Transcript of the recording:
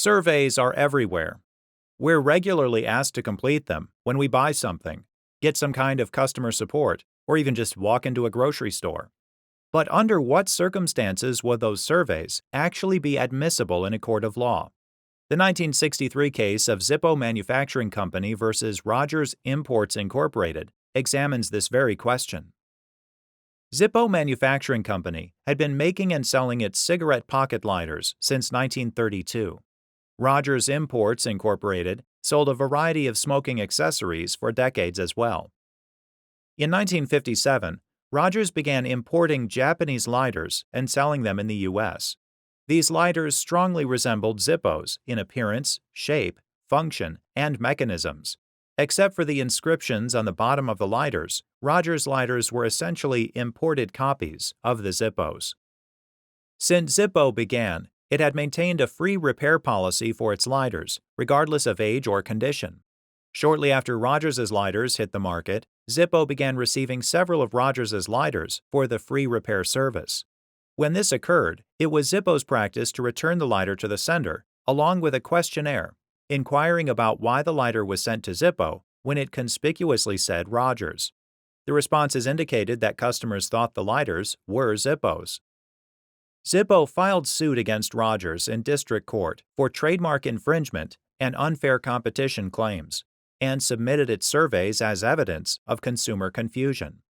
Surveys are everywhere. We're regularly asked to complete them when we buy something, get some kind of customer support, or even just walk into a grocery store. But under what circumstances would those surveys actually be admissible in a court of law? The 1963 case of Zippo Manufacturing Company versus Rogers Imports Incorporated examines this very question. Zippo Manufacturing Company had been making and selling its cigarette pocket lighters since 1932. Rogers Imports Incorporated sold a variety of smoking accessories for decades as well. In 1957, Rogers began importing Japanese lighters and selling them in the U.S. These lighters strongly resembled Zippos in appearance, shape, function, and mechanisms. Except for the inscriptions on the bottom of the lighters, Rogers lighters were essentially imported copies of the Zippos. Since Zippo began, it had maintained a free repair policy for its lighters, regardless of age or condition. Shortly after Rogers' lighters hit the market, Zippo began receiving several of Rogers' lighters for the free repair service. When this occurred, it was Zippo's practice to return the lighter to the sender, along with a questionnaire, inquiring about why the lighter was sent to Zippo when it conspicuously said Rogers. The responses indicated that customers thought the lighters were Zippos. Zippo filed suit against Rogers in district court for trademark infringement and unfair competition claims, and submitted its surveys as evidence of consumer confusion.